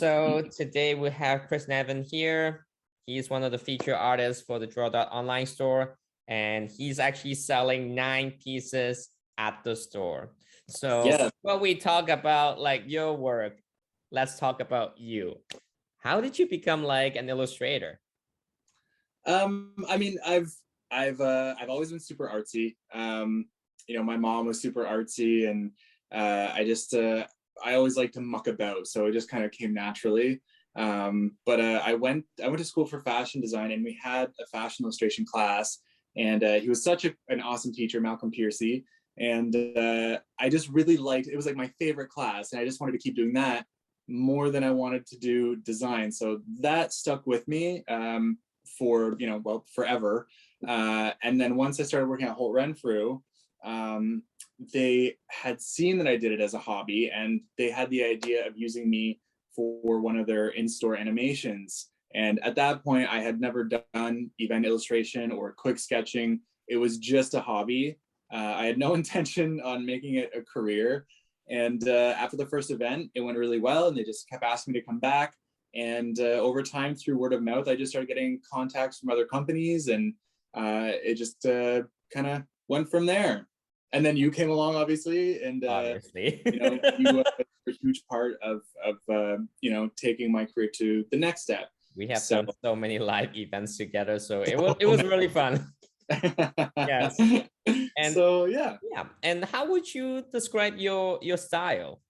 So today we have Nevin here. He's one of the featured artists for the Draw online store, and he's actually selling 9 pieces at the store. So Yeah. when we talk about like your work, let's talk about you. How did you become like an illustrator? I mean, I've always been super artsy. My mom was super artsy, and I always like to muck about, so it just kind of came naturally. But I went to school for fashion design, and we had a fashion illustration class, and he was such an awesome teacher, Malcolm Piercy, and I just really liked it. Was like my favorite class, and I just wanted to keep doing that more than I wanted to do design. So that stuck with me for forever. And then once I started working at Holt Renfrew, they had seen that I did it as a hobby, and they had the idea of using me for one of their in-store animations. And at that point, I had never done event illustration or quick sketching. It was just a hobby. I had no intention on making it a career. And after the first event, it went really well, and they just kept asking me to come back. And over time, through word of mouth, I just started getting contacts from other companies, and it just kind of went from there. And then you came along, obviously, and Obviously, you were a huge part of taking my career to the next step. We have done so many live events together, so it was really fun. Yes. And so yeah. And how would you describe your style?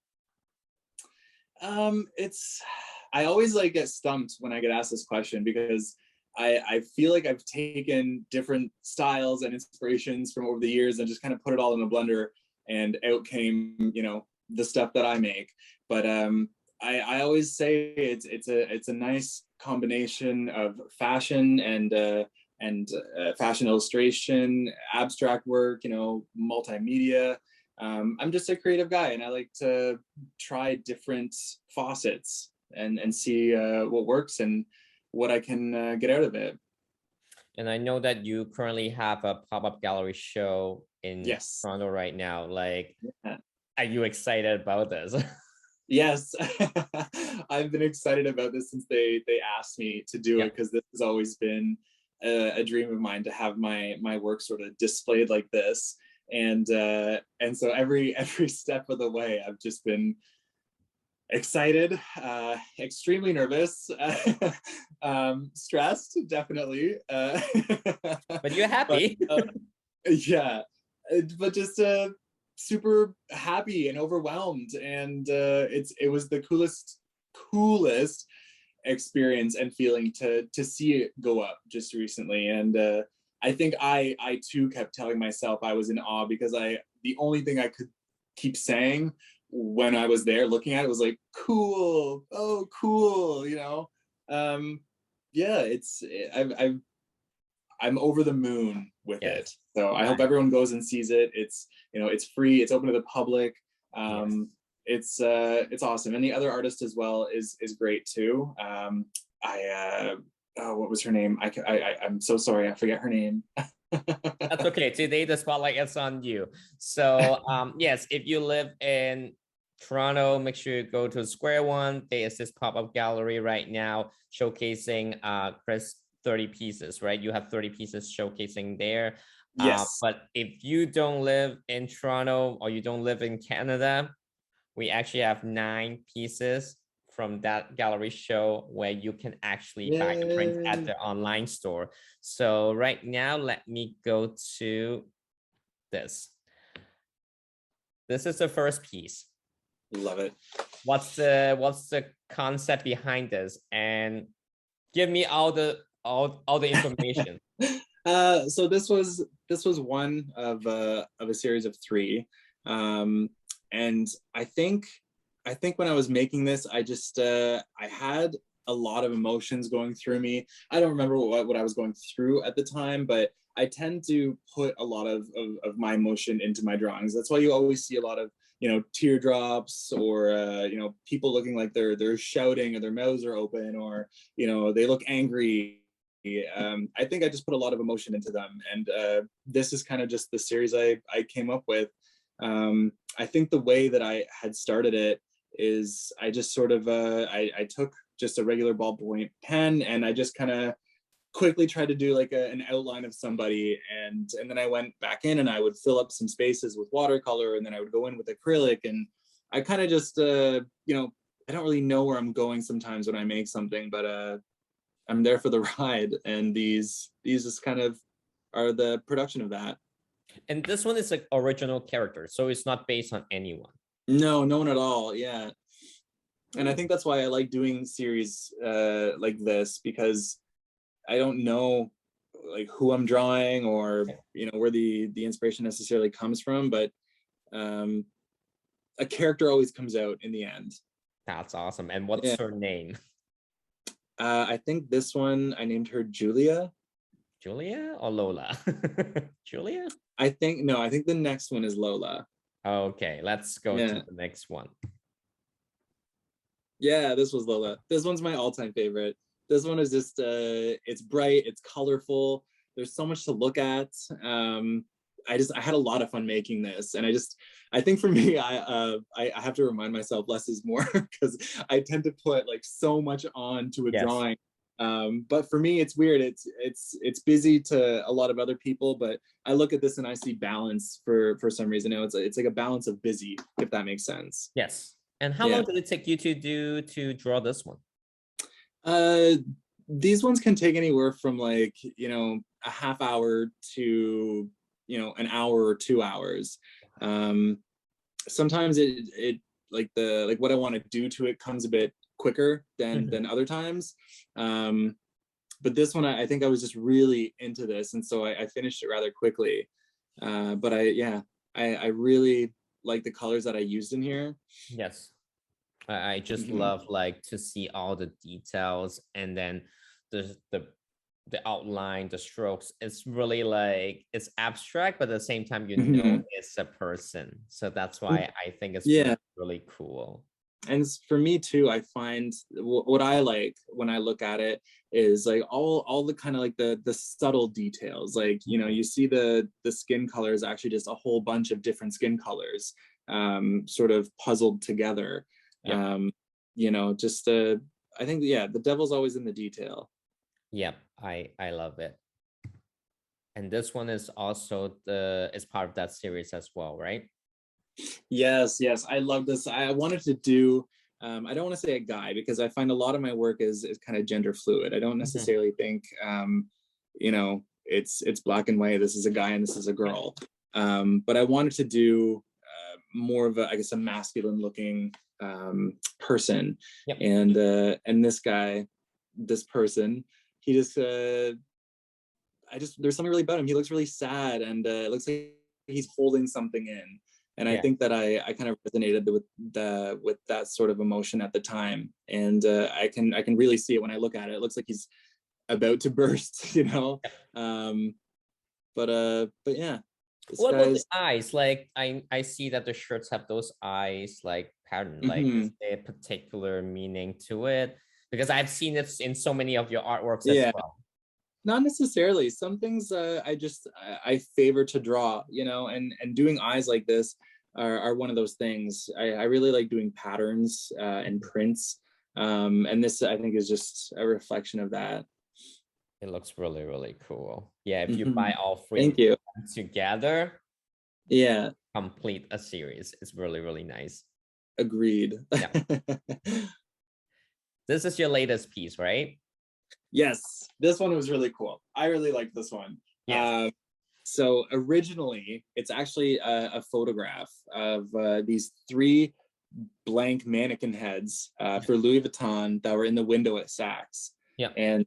I always like get stumped when I get asked this question, because I feel like I've taken different styles and inspirations from over the years and just kind of put it all in a blender, and out came, the stuff that I make. But I always say it's a nice combination of fashion and fashion illustration, abstract work, multimedia. I'm just a creative guy, and I like to try different faucets and see what works and what I can get out of it. And I know that you currently have a pop-up gallery show in Toronto right now. Like, are you excited about this? Yes, I've been excited about this since they asked me to do it, because this has always been a dream of mine, to have my work sort of displayed like this. And so every step of the way, I've just been excited, extremely nervous, stressed, definitely. But you're happy. Yeah, but just super happy and overwhelmed, and it was the coolest experience and feeling to see it go up just recently. And I think I too kept telling myself I was in awe, because the only thing I could keep saying when I was there looking at it was like, cool, oh cool, I'm over the moon with it. So I hope everyone goes and sees it. It's it's free, it's open to the public. It's awesome, and the other artist as well is great too. What was her name? I'm so sorry, I forget her name. That's okay. Today the spotlight is on you. So yes, if you live in Toronto, make sure you go to Square One. There is this pop-up gallery right now showcasing Chris 30 pieces, right? You have 30 pieces showcasing there. Yes. But if you don't live in Toronto, or you don't live in Canada, we actually have 9 pieces from that gallery show where you can actually buy the print at the online store. So right now, let me go to this. This is the first piece. Love it. What's the concept behind this? And give me all the information. So this was one of a series of 3. And I think when I was making this, I just I had a lot of emotions going through me. I don't remember what I was going through at the time, but I tend to put a lot of my emotion into my drawings. That's why you always see a lot of teardrops, or people looking like they're shouting, or their mouths are open, or they look angry. I think I just put a lot of emotion into them, and this is kind of just the series I came up with. I think the way that I had started it is I just sort of I took just a regular ballpoint pen and I just kind of quickly tried to do like an outline of somebody, and then I went back in and I would fill up some spaces with watercolor, and then I would go in with acrylic, and I kind of just you know, I don't really know where I'm going sometimes when I make something, but I'm there for the ride, and these just kind of are the production of that. And this one is like original character, so it's not based on anyone. No, no one at all. Yeah. And I think that's why I like doing series like this, because I don't know like who I'm drawing or, you know, where the inspiration necessarily comes from, but a character always comes out in the end. That's awesome. And what's Yeah. her name? I think this one I named her Julia. Julia or Lola? Julia? I think the next one is Lola. Okay, let's go to the next one. Yeah, this was Lola. This one's my all-time favorite. This one is just it's bright, it's colorful. There's so much to look at. I had a lot of fun making this, and I think for me, I have to remind myself less is more, because I tend to put like so much on to a drawing. But for me, it's weird. It's busy to a lot of other people, but I look at this and I see balance for some reason. Now it's like a balance of busy, if that makes sense. Yes. And how long did it take you to draw this one? These ones can take anywhere from like, you know, a half hour to, you know, an hour or 2 hours. Sometimes it like what I want to do to it comes a bit quicker than other times. But this one, I think I was just really into this, and so I finished it rather quickly. But I really like the colors that I used in here. Yes. I just love like to see all the details, and then the outline, the strokes. It's really like it's abstract, but at the same time, you know, it's a person. So that's why I think it's really, really cool. And for me too, I find what I like when I look at it is like all the kind of like the subtle details. Like, you know, you see the skin color is actually just a whole bunch of different skin colors, sort of puzzled together. You know, just I think the devil's always in the detail. Yep, I love it. And this one is also is part of that series as well, right? Yes, I love this. I wanted to do I don't want to say a guy, because I find a lot of my work is kind of gender fluid. I don't necessarily think you know, it's black and white, this is a guy and this is a girl. But I wanted to do more of a, I guess, a masculine looking person. And this person, he just there's something really about him. He looks really sad, and it looks like he's holding something in. And I think that I kind of resonated with that sort of emotion at the time. And I can really see it when I look at it. It looks like he's about to burst, you know. But yeah. What about the eyes? Like I see that the shirts have those eyes like pattern. Like is there a particular meaning to it? Because I've seen it in so many of your artworks as well. Not necessarily. Some things I favor to draw, you know, and doing eyes like this are one of those things. I really like doing patterns and prints. And this, I think, is just a reflection of that. It looks really, really cool. Yeah, if you buy all three together, complete a series. It's really, really nice. Agreed. This is your latest piece, right? Yes, this one was really cool. I really liked this one. So originally, it's actually a photograph of these 3 blank mannequin heads for Louis Vuitton that were in the window at Saks. And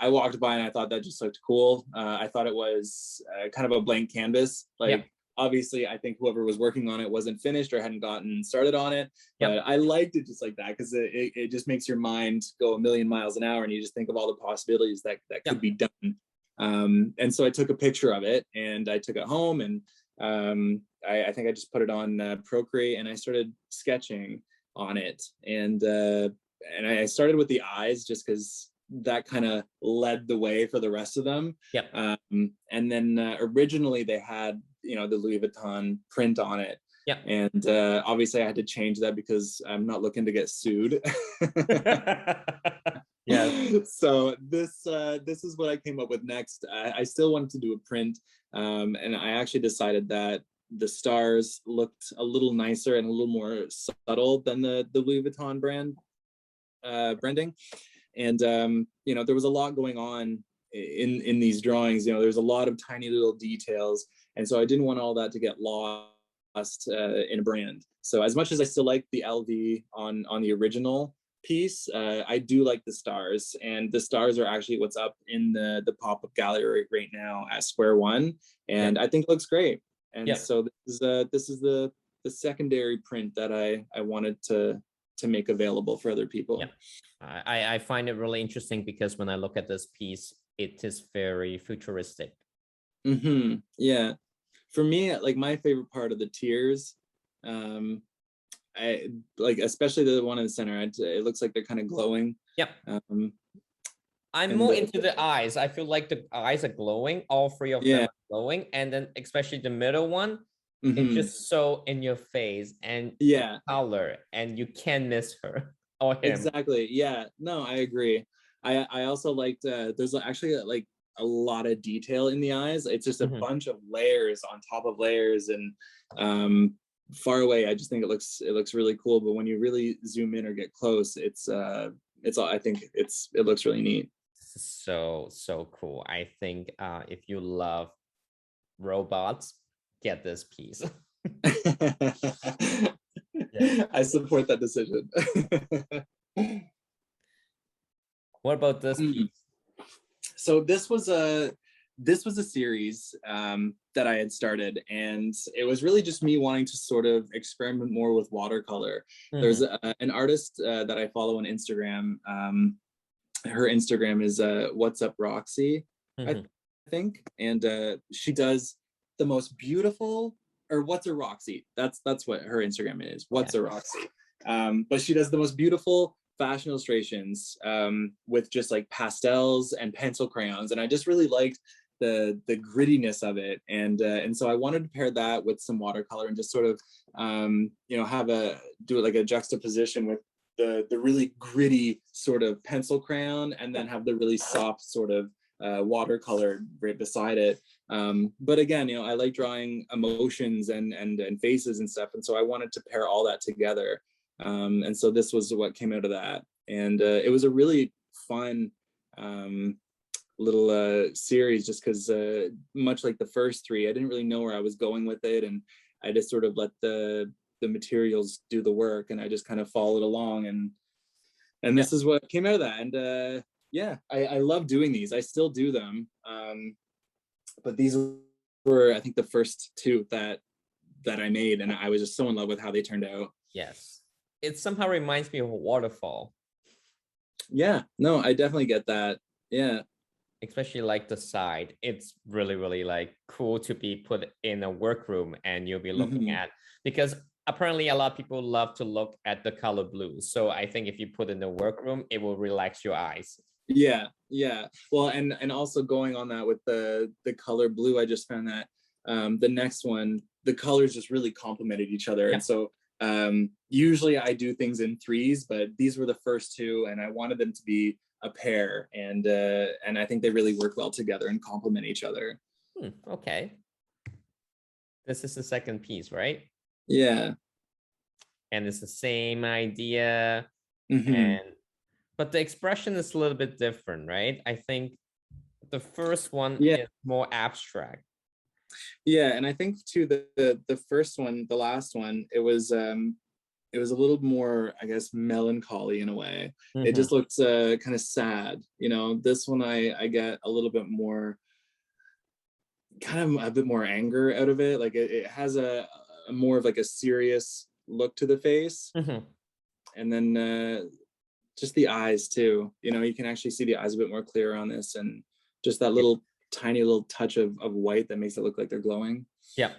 I walked by and I thought that just looked cool. I thought it was kind of a blank canvas. Like, obviously, I think whoever was working on it wasn't finished or hadn't gotten started on it. But I liked it just like that, because it just makes your mind go a million miles an hour, and you just think of all the possibilities that could be done. And so I took a picture of it and I took it home, and I think I just put it on Procreate, and I started sketching on it. And I started with the eyes just because that kind of led the way for the rest of them. And then originally they had, you know, the Louis Vuitton print on it. Yeah. And obviously I had to change that because I'm not looking to get sued. Yeah. So this is what I came up with next. I still wanted to do a print, and I actually decided that the stars looked a little nicer and a little more subtle than the Louis Vuitton branding. And you know, there was a lot going on in these drawings. You know, there's a lot of tiny little details, and so I didn't want all that to get lost in a brand. So as much as I still like the LV on the original piece, I do like the stars, and the stars are actually what's up in the pop-up gallery right now at Square One, and I think it looks great. And so this is the secondary print that I wanted to make available for other people. Yeah. I find it really interesting because when I look at this piece, it is very futuristic. Mm-hmm. Yeah. For me, like, my favorite part of the tears, I like, especially the one in the center. It looks like they're kind of glowing. Yep. I'm and more into the eyes. I feel like the eyes are glowing. All three of them are glowing, and then especially the middle one, it's just so in your face and color, and you can't miss her or him. Exactly. Yeah. No, I agree. I also liked. There's actually like a lot of detail in the eyes. It's just a bunch of layers on top of layers, and far away, I just think it looks really cool. But when you really zoom in or get close, it's I think it looks really neat. So cool. I think if you love robots, get this piece. I support that decision. What about this piece? So this was a series that I had started, and it was really just me wanting to sort of experiment more with watercolor. There's an artist that I follow on Instagram. Her Instagram is What's Up Roxy, I think, and she does the most beautiful, or What's a Roxy. That's what her Instagram is. What's a Roxy. But she does the most beautiful fashion illustrations with just like pastels and pencil crayons, and I just really liked the grittiness of it, and so I wanted to pair that with some watercolor and just sort of you know, do it like a juxtaposition with the really gritty sort of pencil crayon, and then have the really soft sort of watercolor right beside it. But again, you know, I like drawing emotions and faces and stuff, and so I wanted to pair all that together. And so this was what came out of that, and it was a really fun little series, just because much like the first three, I didn't really know where I was going with it, and I just sort of let the materials do the work, and I just kind of followed along, and this is what came out of that. And yeah, I love doing these. I still do them, but these were, I think, the first two that I made, and I was just so in love with how they turned out. Yes, it somehow reminds me of a waterfall. Yeah, no, I definitely get that. Yeah, especially like the side. It's really like cool to be put in a workroom and you'll be looking at, because apparently a lot of people love to look at the color blue. So I think if you put in the workroom, it will relax your eyes. Yeah. Well, and also going on that with the color blue, I just found that the next one, the colors just really complemented each other. And so usually I do things in threes, but these were the first two, and I wanted them to be a pair, and I think they really work well together and complement each other. Okay. This is the second piece, right? Yeah. And it's the same idea. But the expression is a little bit different, right? I think the first one is more abstract. Yeah, and I think too the first one, the last one, it was a little more, I guess, melancholy in a way. It just looked kind of sad. You know, this one I get a little bit more, kind of a bit more anger out of it. Like it has a more of like a serious look to the face. And then just the eyes too. You know, you can actually see the eyes a bit more clear on this, and just that little tiny little touch of white that makes it look like they're glowing. Yep,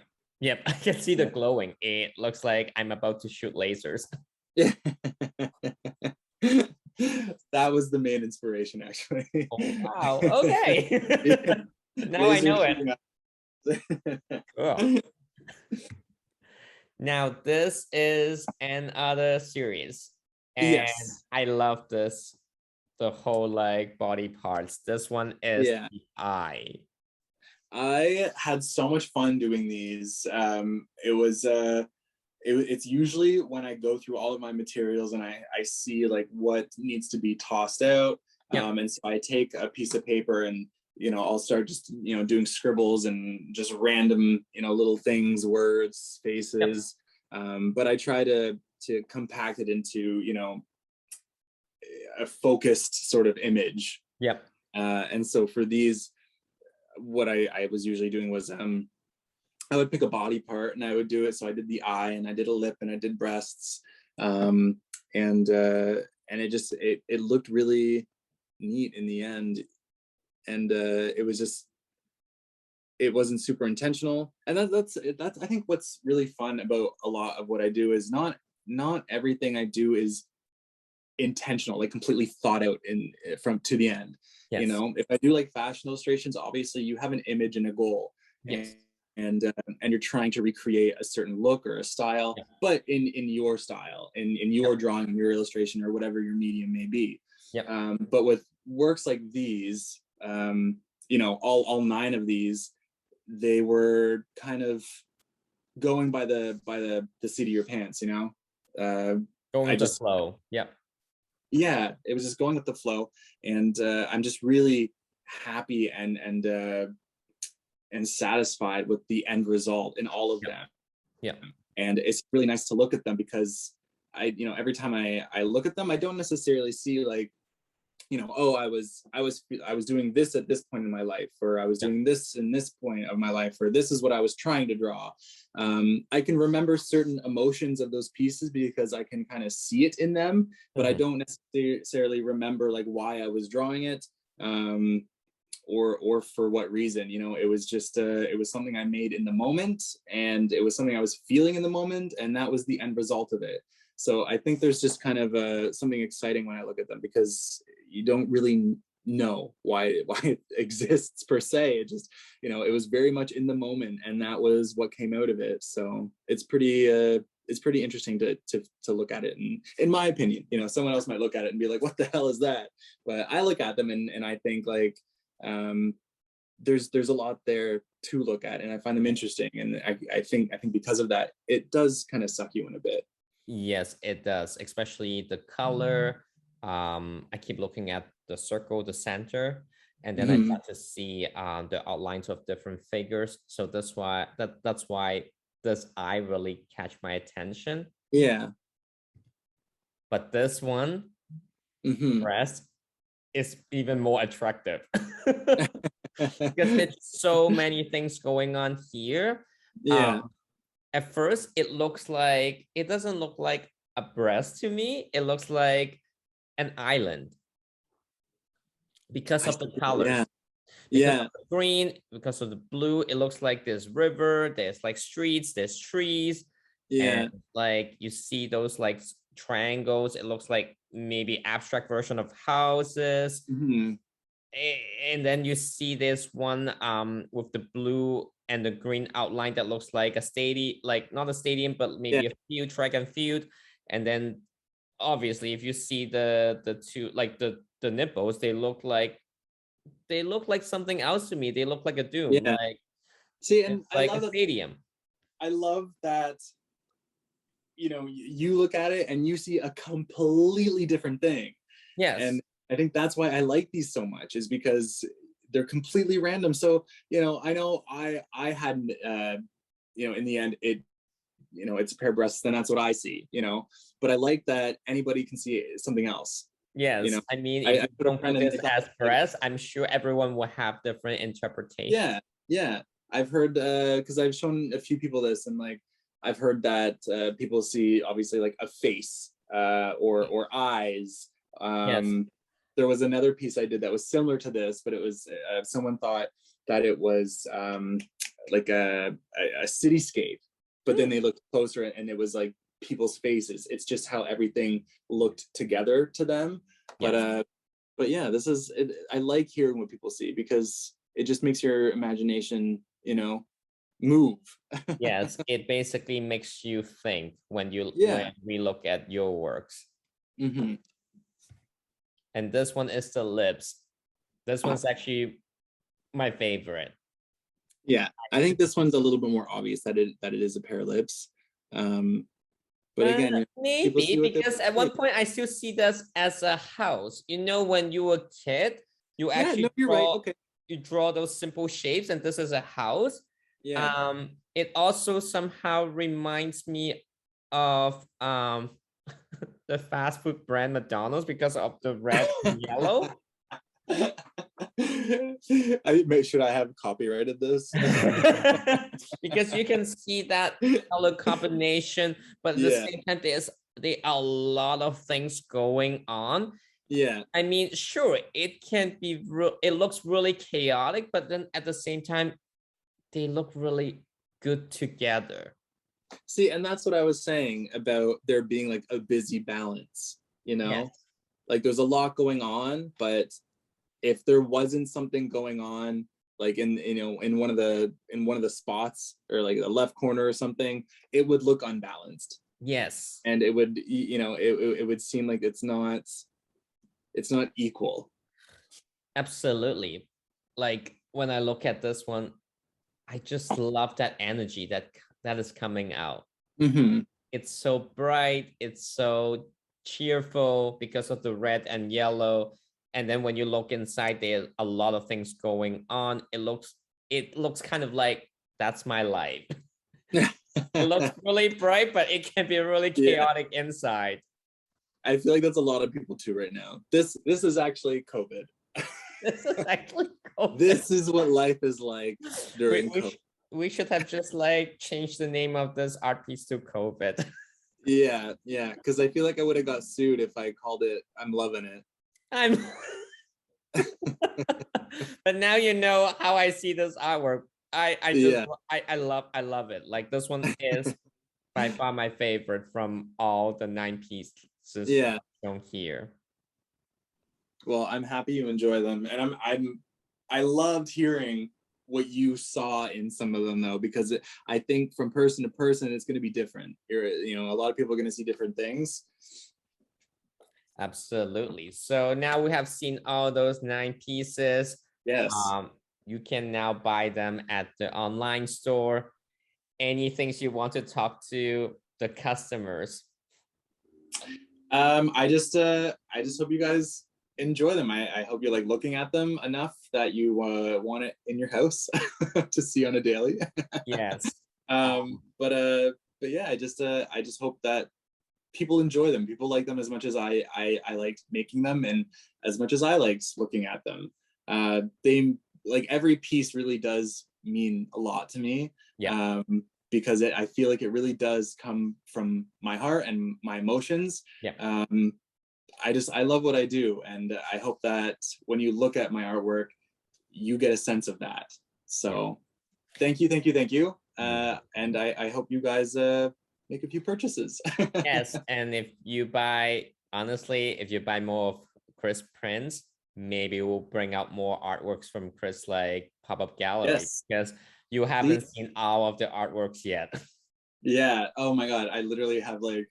I can see the glowing. It looks like I'm about to shoot lasers. Yeah. That was the main inspiration, actually. Oh, wow. Okay. Now I know it. Cool. Now this is another series, and Yes. I love this. The whole like body parts. This one is Yeah. the eye. I had so much fun doing these. It's usually when I go through all of my materials and I see like what needs to be tossed out. Yep. And so I take a piece of paper and, I'll start just, doing scribbles and just random, little things, words, Yep. faces. But I try to compact it into, a focused sort of image. Yep. And so for these, what I was usually doing was I would pick a body part and I would do it. So I did the eye and I did a lip and I did breasts. Um, and it looked really neat in the end. And it wasn't super intentional. And that's I think what's really fun about a lot of what I do is not everything I do is intentional, like completely thought out in from to the end. Yes. If I do like fashion illustrations, obviously you have an image and a goal, Yes. and you're trying to recreate a certain look or a style, Yep. but in your style, in your Yep. drawing, your illustration, or whatever your medium may be. Yep. But with works like these, all 9 of these, they were kind of going by the seat of your pants. Going I with the just flow. Yep. Yeah, it was just going with the flow, and I'm just really happy and satisfied with the end result in all of Yep. them. Yep. And it's really nice to look at them because every time I look at them, I don't necessarily see like, oh, I was doing this at this point in my life, or I was Yep. doing this in this point of my life, or this is what I was trying to draw. I can remember certain emotions of those pieces because I can kind of see it in them, but I don't necessarily remember like why I was drawing it, or for what reason. It was just it was something I made in the moment, and it was something I was feeling in the moment, and that was the end result of it. So I think there's just kind of something exciting when I look at them, because you don't really know why it exists per se. It just, it was very much in the moment, and that was what came out of it. So it's pretty interesting to look at it. And in my opinion, someone else might look at it and be like, what the hell is that? But I look at them and I think like, there's a lot there to look at, and I find them interesting. And I think because of that, it does kind of suck you in a bit. Yes, it does, especially the color. I keep looking at the circle, the center, and then I Mm-hmm. start to see the outlines of different figures. So that's why this eye really catch my attention. Yeah. But this one, Mm-hmm. breast, is even more attractive because it's so many things going on here. Yeah. At first, it doesn't look like a breast to me. It looks like an island because of the Yeah. colors. Because Yeah. of the green, because of the blue, it looks like there's river, there's like streets, there's trees, and Yeah. like you see those like triangles. It looks like maybe abstract version of houses. Mm-hmm. And then you see this one with the blue and the green outline that looks like a stadium, like not a stadium, but Yeah. maybe a field, track and field. And then obviously if you see the two, like the nipples, they look like something else to me. They look like a doom, Yeah. like See, and it's like a stadium. I love that, you look at it and you see a completely different thing. Yes. And I think that's why I like these so much, is because they're completely random. So, I know I hadn't, in the end, it's a pair of breasts, then that's what I see, but I like that anybody can see something else. Yes. I mean, if I you put a don't friend put and this they thought, as like, breast, I'm sure everyone will have different interpretation. yeah, yeah. I've heard, because I've shown a few people this, and like I've heard that people see obviously like a face, or eyes. Yes. There was another piece I did that was similar to this, but it was someone thought that it was like a cityscape, but then they looked closer and it was like people's faces. It's just how everything looked together to them. But Yes. but yeah, this is I like hearing what people see, because it just makes your imagination, move. Yes, it basically makes you think when Yeah. we look at your works. Hmm. And this one is the lips. This one's actually my favorite. Yeah, I think this one's a little bit more obvious that it is a pair of lips. But again, people Maybe see what they because at one point I still see this as a house. You know, when you were a kid, you Yeah, no, actually you're right. Okay. draw those simple shapes, and this is a house. Yeah. It also somehow reminds me of the fast food brand McDonald's because of the red and yellow. Should I have copyrighted this? Because you can see that color combination, but at the Yeah. same time, there are a lot of things going on. Yeah. I mean, sure, it can be it looks really chaotic, but then at the same time, they look really good together. See, and that's what I was saying about there being like a busy balance, you know? Yes. Like there's a lot going on, but if there wasn't something going on like in one of the spots or like the left corner or something, it would look unbalanced. Yes. And it would it would seem like it's not equal. Absolutely. Like when I look at this one, I just love that energy that is coming out. Mm-hmm. It's so bright, it's so cheerful because of the red and yellow. And then when you look inside, there's a lot of things going on. It looks kind of like that's my life. It looks really bright, but it can be really chaotic inside. I feel like that's a lot of people too right now. This is actually COVID. This is actually COVID. This is what life is like during COVID. We should have just like changed the name of this art piece to COVID. Yeah, because I feel like I would have got sued if I called it I'm loving it. I'm but now you know how I see this artwork. I love it. Like this one is by far my favorite from all the 9 pieces shown here. Well, I'm happy you enjoy them, and I loved hearing what you saw in some of them though, because I think from person to person it's going to be different. A lot of people are going to see different things. Absolutely. So now we have seen all those 9 pieces. Yes. You can now buy them at the online store. Any things you want to talk to the customers? I just hope you guys enjoy them. I hope you're like looking at them enough that you want it in your house to see on a daily. Yes. But yeah, I just hope that people enjoy them. People like them as much as I liked making them, and as much as I liked looking at them. They like every piece really does mean a lot to me. Yeah. Because I feel like it really does come from my heart and my emotions. Yeah. I love what I do, and I hope that when you look at my artwork, you get a sense of that. So, thank you. And I hope you guys make a few purchases. Yes, and if you buy more of Chris prints, maybe we'll bring out more artworks from Chris, like pop-up gallery, because you haven't seen all of the artworks yet. Yeah. Oh my God. I literally have like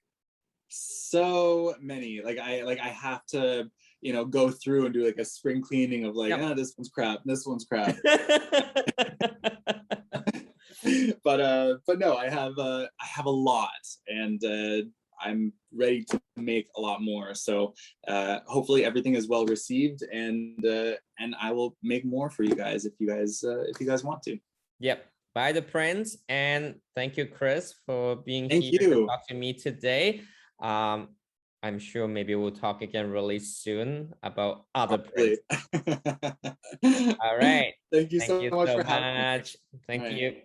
so many. Like I have to, go through and do like a spring cleaning of like, this one's crap. This one's crap. But no, I have a lot, and I'm ready to make a lot more. So hopefully everything is well received, and I will make more for you guys if you guys want to. Yep. Buy the prints, and thank you, Chris, for being here to talk to me today. I'm sure maybe we'll talk again really soon about other prints. All right. Thank you so much for having me. Thank you.